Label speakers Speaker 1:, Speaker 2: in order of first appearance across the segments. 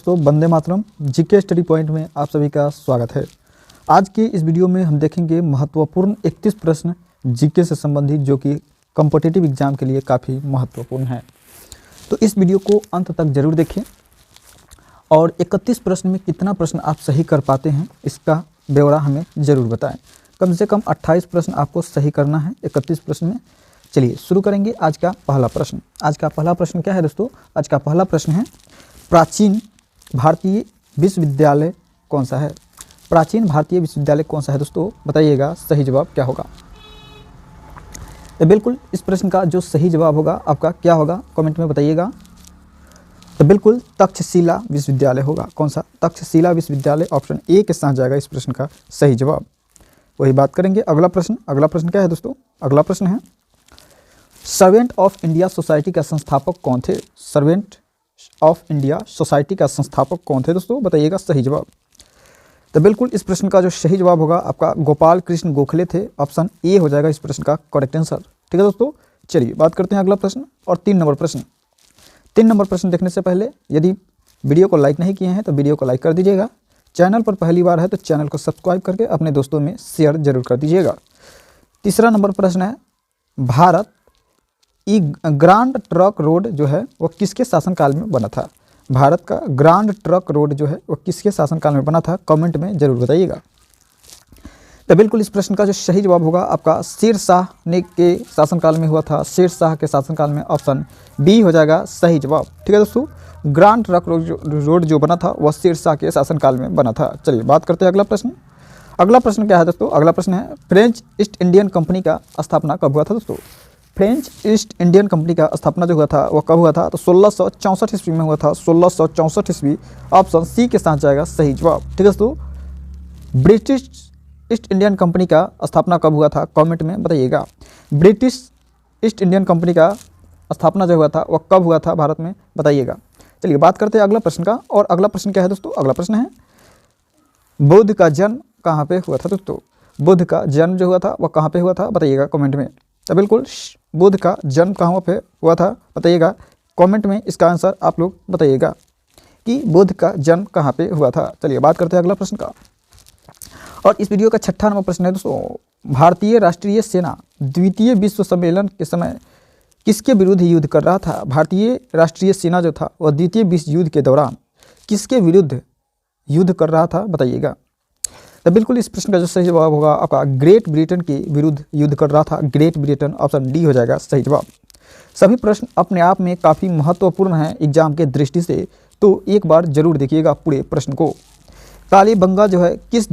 Speaker 1: दोस्तों, Vande Mataram. GK study point में आप सभी का स्वागत है। आज के इस वीडियो में हम देखेंगे महत्वपूर्ण 31 प्रश्न जीके से संबंधित, जो कि कॉम्पिटिटिव एग्जाम के लिए काफ़ी महत्वपूर्ण है। तो इस वीडियो को अंत तक जरूर देखें और 31 प्रश्न में कितना प्रश्न आप सही कर पाते हैं इसका ब्यौरा हमें ज़रूर बताएं। कम से कम 28 प्रश्न आपको सही करना है 31 प्रश्न में। चलिए शुरू करेंगे आज का पहला प्रश्न। आज का पहला प्रश्न क्या है दोस्तों? आज का पहला प्रश्न है, प्राचीन भारतीय विश्वविद्यालय कौन सा है? प्राचीन भारतीय विश्वविद्यालय कौन सा है दोस्तों? बताइएगा सही जवाब क्या होगा। तो बिल्कुल इस प्रश्न का जो सही जवाब होगा आपका क्या होगा, कमेंट में बताइएगा। तो बिल्कुल तक्षशिला विश्वविद्यालय होगा। कौन सा? तक्षशिला विश्वविद्यालय, ऑप्शन ए के साथ जाएगा इस प्रश्न का सही जवाब। वही बात करेंगे अगला प्रश्न। अगला प्रश्न क्या है दोस्तों? अगला प्रश्न है, सर्वेंट ऑफ इंडिया सोसाइटी का संस्थापक कौन थे? सर्वेंट ऑफ इंडिया सोसाइटी का संस्थापक कौन थे दोस्तों? बताइएगा सही जवाब। तो बिल्कुल इस प्रश्न का जो सही जवाब होगा आपका गोपाल कृष्ण गोखले थे। ऑप्शन ए हो जाएगा इस प्रश्न का करेक्ट आंसर। ठीक है दोस्तों, चलिए बात करते हैं अगला प्रश्न और 3 नंबर प्रश्न। 3 नंबर प्रश्न देखने से पहले यदि वीडियो को लाइक नहीं किए हैं तो वीडियो को लाइक कर दीजिएगा। चैनल पर पहली बार है तो चैनल को सब्सक्राइब करके अपने दोस्तों में शेयर जरूर कर दीजिएगा। तीसरा नंबर प्रश्न है, भारत ई ग्रांड ट्रक रोड जो है वो किसके शासनकाल में बना था? भारत का ग्रांड ट्रक रोड जो है वो किसके शासनकाल में बना था? कमेंट में जरूर बताइएगा। तो बिल्कुल इस प्रश्न का जो सही जवाब होगा आपका शेर शाह ने के शासनकाल में हुआ था। शेर शाह के शासनकाल में, ऑप्शन बी हो जाएगा सही जवाब। ठीक है दोस्तों, ग्रांड ट्रक रोड जो बना था वह शेर शाह के शासनकाल में बना था। चलिए बात करते हैं अगला प्रश्न। अगला प्रश्न क्या है दोस्तों? अगला प्रश्न है, फ्रेंच ईस्ट इंडियन कंपनी का स्थापना कब हुआ था दोस्तों? फ्रेंच ईस्ट इंडियन कंपनी का स्थापना जो हुआ था वह कब हुआ था? तो 1664 ईस्वी में हुआ था। 1664 ईस्वी, ऑप्शन सी के साथ जाएगा सही जवाब। ठीक है दोस्तों, ब्रिटिश ईस्ट इंडियन कंपनी का स्थापना कब हुआ था? कमेंट में बताइएगा। ब्रिटिश ईस्ट इंडियन कंपनी का स्थापना जो हुआ था वह कब हुआ था भारत में? बताइएगा। चलिए बात करते हैं अगला प्रश्न का। और अगला प्रश्न क्या है दोस्तों? अगला प्रश्न है, बुद्ध का जन्म कहाँ पे हुआ था दोस्तों? बुद्ध का जन्म जो हुआ था वह कहाँ पे हुआ था? बताइएगा कमेंट में। तो बिल्कुल बुद्ध का जन्म कहाँ पे हुआ था बताइएगा। कमेंट में इसका आंसर आप लोग बताइएगा कि बुद्ध का जन्म कहाँ पे हुआ था। चलिए बात करते हैं अगला प्रश्न का। और इस वीडियो का 6ठा नंबर प्रश्न है दोस्तों, भारतीय राष्ट्रीय सेना द्वितीय विश्व सम्मेलन के समय किसके विरुद्ध युद्ध कर रहा था? भारतीय राष्ट्रीय सेना जो था वह द्वितीय विश्व युद्ध के दौरान किसके विरुद्ध युद्ध कर रहा था? बताइएगा। तो बिल्कुल इस प्रश्न का जो सही जवाब होगा आपका ग्रेट ब्रिटेन के विरुद्ध युद्ध कर रहा था। ग्रेट ब्रिटेन, ऑप्शन डी हो जाएगा सही जवाब। सभी प्रश्न अपने आप में काफ़ी महत्वपूर्ण हैं एग्जाम के दृष्टि से, तो एक बार जरूर देखिएगा पूरे प्रश्न को। कालीबंगा जो है किस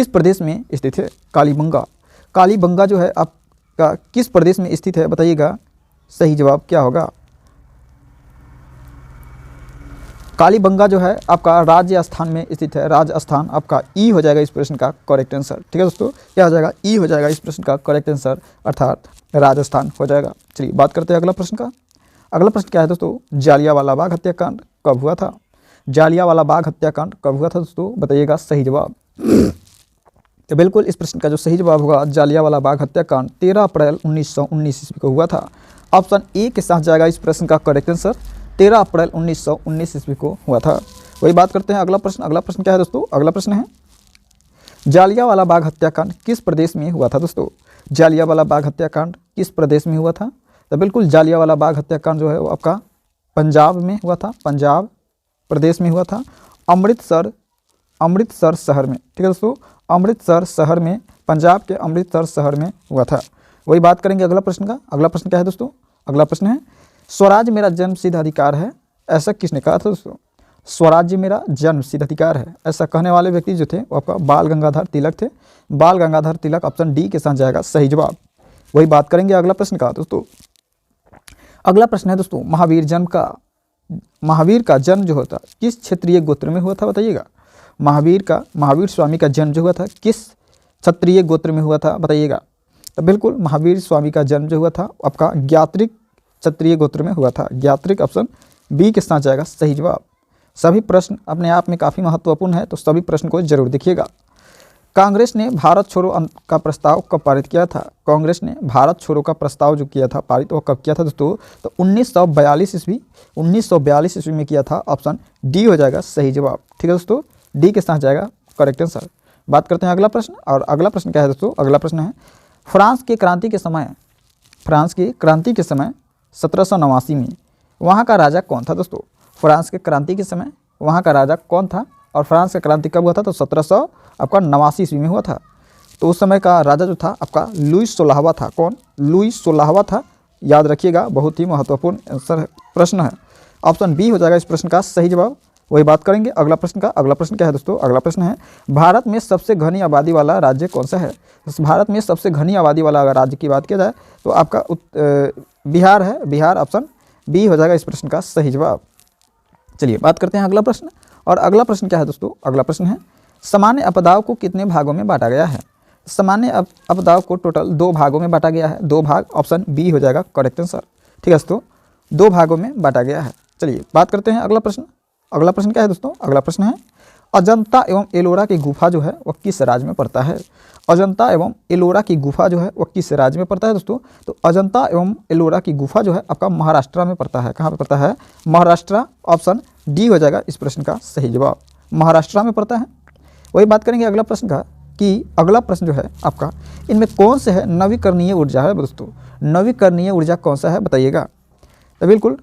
Speaker 1: प्रदेश में स्थित है? कालीबंगा, कालीबंगा जो है आपका किस प्रदेश में स्थित है? बताइएगा सही जवाब क्या होगा। कालीबंगा जो है आपका राजस्थान में स्थित है। राजस्थान, आपका ई हो जाएगा इस प्रश्न का करेक्ट आंसर। ठीक है दोस्तों, क्या हो जाएगा? ई हो जाएगा इस प्रश्न का करेक्ट आंसर, अर्थात राजस्थान हो जाएगा। चलिए बात करते हैं अगला प्रश्न का। अगला प्रश्न क्या है दोस्तों? जालियांवाला बाग हत्याकांड कब हुआ था? जालियांवाला बाग हत्याकांड कब हुआ था दोस्तों? बताइएगा सही जवाब। तो बिल्कुल इस प्रश्न का जो सही जवाब होगा, जालियांवाला बाग हत्याकांड 13 अप्रैल 1919 ईस्वी को हुआ था। ऑप्शन ए के साथ जाएगा इस प्रश्न का करेक्ट आंसर। 13 अप्रैल 1919 ईस्वी को हुआ था। वही बात करते हैं अगला प्रश्न। अगला प्रश्न क्या है दोस्तों? अगला प्रश्न है, जालियांवाला बाग हत्याकांड किस प्रदेश में हुआ था दोस्तों? जालियांवाला बाग हत्याकांड किस प्रदेश में हुआ था? तो बिल्कुल जालियांवाला बाग हत्याकांड जो है वो आपका पंजाब में हुआ था। पंजाब प्रदेश में हुआ था, अमृतसर शहर में। ठीक है दोस्तों, अमृतसर शहर में, पंजाब के अमृतसर शहर में हुआ था। वही बात करेंगे अगला प्रश्न का। अगला प्रश्न क्या है दोस्तों? अगला प्रश्न है, स्वराज मेरा जन्मसिद्ध अधिकार है, ऐसा किसने कहा था दोस्तों? स्वराज्य मेरा जन्मसिद्ध अधिकार है, ऐसा कहने वाले व्यक्ति जो थे वो आपका बाल गंगाधर तिलक थे। बाल गंगाधर तिलक, ऑप्शन डी के साथ जाएगा सही जवाब। वही बात करेंगे अगला प्रश्न का दोस्तों। अगला प्रश्न है दोस्तों, महावीर का जन्म जो होता किस क्षेत्रीय गोत्र में हुआ था? बताइएगा। महावीर स्वामी का जन्म जो हुआ था किस क्षत्रिय गोत्र में हुआ था? बताइएगा। तो बिल्कुल महावीर स्वामी का जन्म जो हुआ था आपका ज्ञात्रिक क्षत्रिय गोत्र में हुआ था। ज्ञात्रिक, ऑप्शन बी के साथ जाएगा सही जवाब। सभी प्रश्न अपने आप में काफ़ी महत्वपूर्ण है, तो सभी प्रश्न को जरूर देखिएगा। कांग्रेस ने भारत छोड़ो का प्रस्ताव कब पारित किया था? कांग्रेस ने भारत छोड़ो का प्रस्ताव जो किया था पारित, वो कब किया था दोस्तों? तो 1942 ईस्वी, 1942 ईस्वी में किया था। ऑप्शन डी हो जाएगा सही जवाब। ठीक है दोस्तों, डी के साथ जाएगा करेक्ट आंसर। बात करते हैं अगला प्रश्न, और अगला प्रश्न क्या है दोस्तों? अगला प्रश्न है फ्रांस की क्रांति के समय, फ्रांस की क्रांति के समय 1789 में वहाँ का राजा कौन था दोस्तों? फ्रांस के क्रांति के समय वहाँ का राजा कौन था? और फ्रांस का क्रांति कब हुआ था? तो 1789 ईस्वी में हुआ था। तो उस समय का राजा जो था आपका लुईस 16वां था। कौन? लुईस 16वां था। याद रखिएगा, बहुत ही महत्वपूर्ण आंसर प्रश्न है। ऑप्शन बी हो जाएगा इस प्रश्न का सही जवाब। वही बात करेंगे अगला प्रश्न का। अगला प्रश्न क्या है दोस्तों? अगला प्रश्न है भारत में सबसे घनी आबादी वाला राज्य कौन सा है? भारत में सबसे घनी आबादी वाला अगर राज्य की बात किया जाए तो आपका बिहार है। बिहार, ऑप्शन बी हो जाएगा इस प्रश्न का सही जवाब। चलिए बात करते हैं अगला प्रश्न, और अगला प्रश्न क्या है दोस्तों? अगला प्रश्न है सामान्य आपदाओं को कितने भागों में बांटा गया है? सामान्य आपदाओं को टोटल 2 भागों में बांटा गया है। 2 भाग, ऑप्शन बी हो जाएगा करेक्ट आंसर। ठीक है दोस्तों, 2 भागों में बांटा गया है। चलिए बात करते हैं अगला प्रश्न। अगला प्रश्न क्या है दोस्तों? अगला प्रश्न है अजंता एवं एलोरा की गुफा जो है वह किस राज्य में पड़ता है? अजंता एवं एलोरा की गुफा जो है वह किस राज्य में पड़ता है दोस्तों? तो अजंता एवं एलोरा की गुफा जो है आपका महाराष्ट्र में पड़ता है। कहाँ पे पड़ता है? महाराष्ट्र, ऑप्शन डी हो जाएगा इस प्रश्न का सही जवाब। महाराष्ट्र में पड़ता है। वही बात करेंगे अगला प्रश्न का कि अगला प्रश्न जो है आपका इनमें कौन से है नवीकरणीय ऊर्जा है दोस्तों? नवीकरणीय ऊर्जा कौन सा है बताइएगा। तो बिल्कुल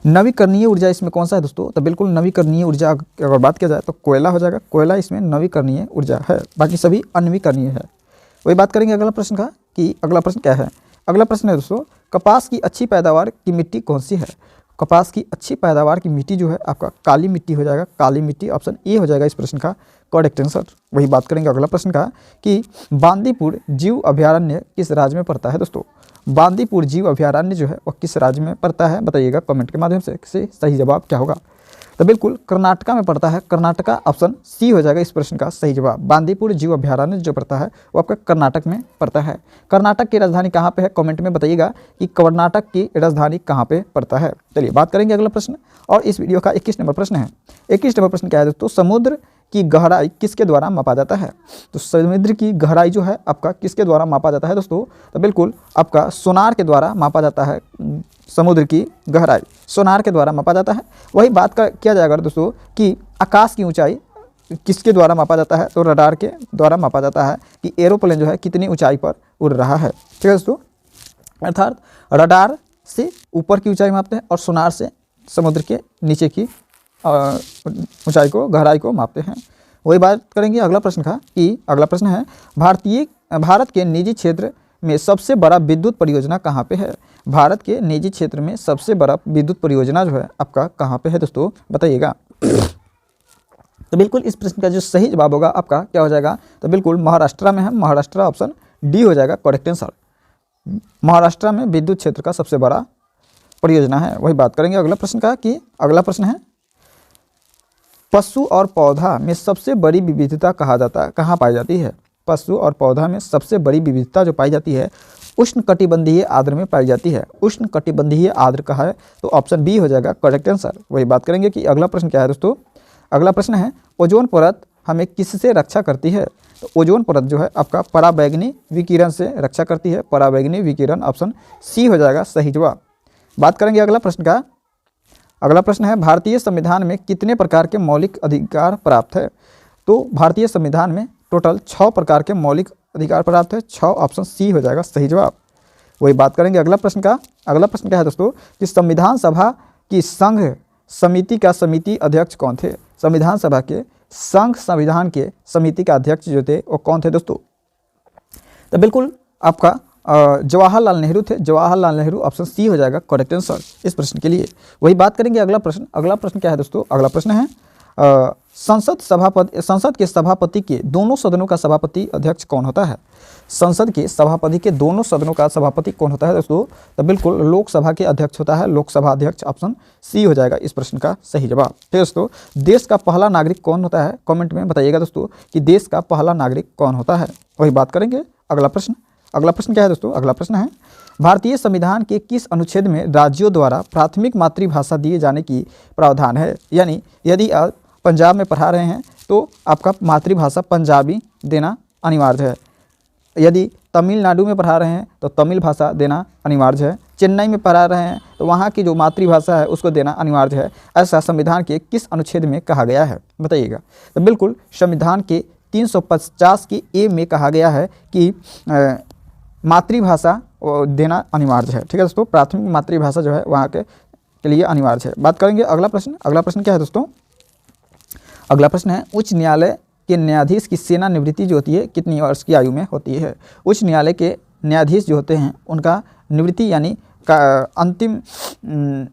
Speaker 1: नवीकरणीय ऊर्जा इसमें कौन सा है दोस्तों? तो बिल्कुल नवीकरणीय ऊर्जा अगर बात किया जाए तो कोयला हो जाएगा। कोयला इसमें नवीकरणीय ऊर्जा है, बाकी सभी अनवीकरणीय है। वही बात करेंगे अगला प्रश्न का कि अगला प्रश्न क्या है? अगला प्रश्न है दोस्तों कपास की अच्छी पैदावार की मिट्टी कौन सी है? कपास की अच्छी पैदावार की मिट्टी जो है आपका काली मिट्टी हो जाएगा। काली मिट्टी, ऑप्शन ए हो जाएगा इस प्रश्न का करेक्ट आंसर। वही बात करेंगे अगला प्रश्न का कि बांदीपुर जीव अभयारण्य किस राज्य में पड़ता है दोस्तों? बांदीपुर जीव अभयारण्य जो है वह किस राज्य में पड़ता है बताइएगा कमेंट के माध्यम से सही जवाब क्या होगा? तो बिल्कुल कर्नाटका में पड़ता है। कर्नाटका, ऑप्शन सी हो जाएगा इस प्रश्न का सही जवाब। बांदीपुर जीव अभयारण्य जो पड़ता है वो आपका कर्नाटक में पड़ता है। कर्नाटक की राजधानी कहाँ पे है? कमेंट में बताइएगा कि कर्नाटक की राजधानी कहाँ पे पड़ता है। चलिए बात करेंगे अगला प्रश्न, और इस वीडियो का 21 नंबर प्रश्न है। 21 नंबर प्रश्न क्या है दोस्तों? समुद्र की गहराई किसके द्वारा मापा जाता है? तो समुद्र की गहराई जो है आपका किसके द्वारा मापा जाता है दोस्तों? तो बिल्कुल आपका सोनार के द्वारा मापा जाता है। समुद्र की गहराई सोनार के द्वारा मापा जाता है। वही बात किया जाएगा दोस्तों कि आकाश की ऊंचाई किसके द्वारा मापा जाता है? तो रडार के द्वारा मापा जाता है कि एरोप्लेन जो है कितनी ऊंचाई पर उड़ रहा है। ठीक है दोस्तों, अर्थात रडार से ऊपर की ऊंचाई मापते हैं और सोनार से समुद्र के नीचे की ऊंचाई को, गहराई को मापते हैं। वही बात करेंगे अगला प्रश्न का कि अगला प्रश्न है भारत के निजी क्षेत्र में सबसे बड़ा विद्युत परियोजना कहाँ पे है? भारत के निजी क्षेत्र में सबसे बड़ा विद्युत परियोजना जो है आपका कहाँ पे है दोस्तों बताइएगा। तो बिल्कुल इस प्रश्न का जो सही जवाब होगा आपका क्या हो जाएगा? तो बिल्कुल महाराष्ट्र में है। महाराष्ट्र, ऑप्शन डी हो जाएगा करेक्ट आंसर। महाराष्ट्र में विद्युत क्षेत्र का सबसे बड़ा परियोजना है। वही बात करेंगे अगला प्रश्न का कि अगला प्रश्न है पशु और पौधा में सबसे बड़ी विविधता कहाँ पाई जाती है? पशु और पौधा में सबसे बड़ी विविधता जो पाई जाती है उष्णकटिबंधीय आर्द्र में पाई जाती है। उष्णकटिबंधीय आर्द्र कहाँ है? तो ऑप्शन बी हो जाएगा करेक्ट आंसर। वही बात करेंगे कि अगला प्रश्न क्या है दोस्तों? अगला प्रश्न है ओजोन परत हमें किससे रक्षा करती है? तो ओजोन परत जो है आपका पराबैंगनी विकिरण से रक्षा करती है। पराबैंगनी विकिरण, ऑप्शन सी हो जाएगा सही जवाब। बात करेंगे अगला प्रश्न का। अगला प्रश्न है भारतीय संविधान में कितने प्रकार के मौलिक अधिकार प्राप्त है? तो भारतीय संविधान में टोटल 6 प्रकार के मौलिक अधिकार प्राप्त है। 6, ऑप्शन सी हो जाएगा सही जवाब। वही बात करेंगे अगला प्रश्न का। अगला प्रश्न क्या है दोस्तों कि संविधान सभा की संघ समिति का समिति अध्यक्ष कौन थे? संविधान सभा के संघ संविधान के समिति का अध्यक्ष जो थे वो कौन थे दोस्तों? तो बिल्कुल आपका जवाहरलाल नेहरू थे। जवाहरलाल नेहरू, ऑप्शन सी हो जाएगा करेक्ट आंसर इस प्रश्न के लिए। वही बात करेंगे अगला प्रश्न। अगला प्रश्न क्या है दोस्तों? अगला प्रश्न है संसद के सभापति के दोनों सदनों का सभापति अध्यक्ष कौन होता है? संसद के सभापति के दोनों सदनों का सभापति कौन होता है दोस्तों? तो बिल्कुल लोकसभा के अध्यक्ष होता है। लोकसभा अध्यक्ष, ऑप्शन सी हो जाएगा इस प्रश्न का सही जवाब। ठीक है दोस्तों, देश का पहला नागरिक कौन होता है? कमेंट में बताइएगा दोस्तों कि देश का पहला नागरिक कौन होता है। वही बात करेंगे अगला प्रश्न। अगला प्रश्न क्या है दोस्तों? अगला प्रश्न है भारतीय संविधान के किस अनुच्छेद में राज्यों द्वारा प्राथमिक मातृभाषा दिए जाने की प्रावधान है? यानी यदि पंजाब में पढ़ा रहे हैं तो आपका मातृभाषा पंजाबी देना अनिवार्य है। यदि तमिलनाडु में पढ़ा रहे हैं तो तमिल भाषा देना अनिवार्य है। चेन्नई में पढ़ा रहे हैं तो वहाँ की जो मातृभाषा है उसको देना अनिवार्य है। ऐसा संविधान के किस अनुच्छेद में कहा गया है, बताइएगा। तो बिल्कुल संविधान के 350 की ए में कहा गया है कि मातृभाषा देना अनिवार्य है। ठीक है दोस्तों, प्राथमिक मातृभाषा जो है वहाँ के लिए अनिवार्य है। बात करेंगे अगला प्रश्न। अगला प्रश्न क्या है दोस्तों? अगला प्रश्न है उच्च न्यायालय के न्यायाधीश की सेना निवृत्ति जो होती है कितनी वर्ष की आयु में होती है? उच्च न्यायालय के न्यायाधीश जो होते हैं उनका निवृत्ति यानी अंतिम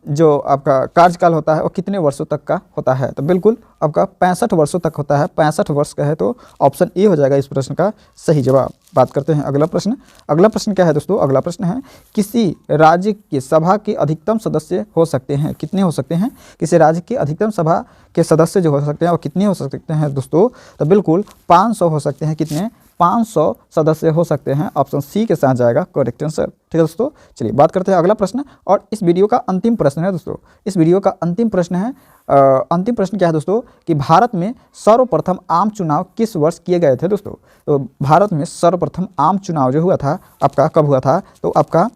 Speaker 1: जो आपका कार्यकाल होता है वो कितने वर्षों तक का होता है? तो बिल्कुल आपका 65 वर्षों तक होता है। 65 वर्ष का है तो ऑप्शन ए हो जाएगा इस प्रश्न का सही जवाब। बात करते हैं अगला प्रश्न। अगला प्रश्न क्या है दोस्तों? अगला प्रश्न है किसी राज्य की सभा के अधिकतम सदस्य हो सकते हैं, कितने हो सकते हैं? किसी राज्य के अधिकतम सभा के सदस्य जो हो सकते हैं वो कितने हो सकते हैं दोस्तों? तो बिल्कुल 500 हो सकते हैं। कितने? 500 सदस्य हो सकते हैं। ऑप्शन सी के साथ जाएगा करेक्ट आंसर। ठीक है दोस्तों, चलिए बात करते हैं अगला प्रश्न और इस वीडियो का अंतिम प्रश्न है दोस्तों। इस वीडियो का अंतिम प्रश्न है अंतिम प्रश्न क्या है दोस्तों कि भारत में सर्वप्रथम आम चुनाव किस वर्ष किए गए थे दोस्तों? तो भारत में सर्वप्रथम आम चुनाव जो हुआ था आपका कब हुआ था? तो आपका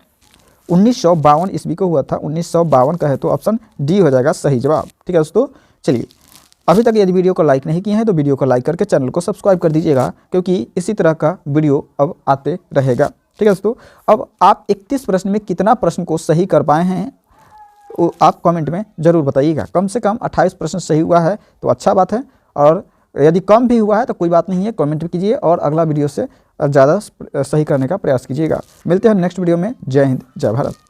Speaker 1: 1952 ईस्वी को हुआ था। 1952 का है तो ऑप्शन डी हो जाएगा सही जवाब। ठीक है दोस्तों, चलिए अभी तक यदि वीडियो को लाइक नहीं किए हैं तो वीडियो को लाइक करके चैनल को सब्सक्राइब कर दीजिएगा क्योंकि इसी तरह का वीडियो अब आते रहेगा। ठीक है दोस्तों, अब आप 31 प्रश्न में कितना प्रश्न को सही कर पाए हैं वो आप कमेंट में ज़रूर बताइएगा। कम से कम 28 प्रश्न सही हुआ है तो अच्छा बात है, और यदि कम भी हुआ है तो कोई बात नहीं है, कमेंट कीजिए और अगला वीडियो से ज़्यादा सही करने का प्रयास कीजिएगा। मिलते हैं नेक्स्ट वीडियो में। जय हिंद, जय भारत।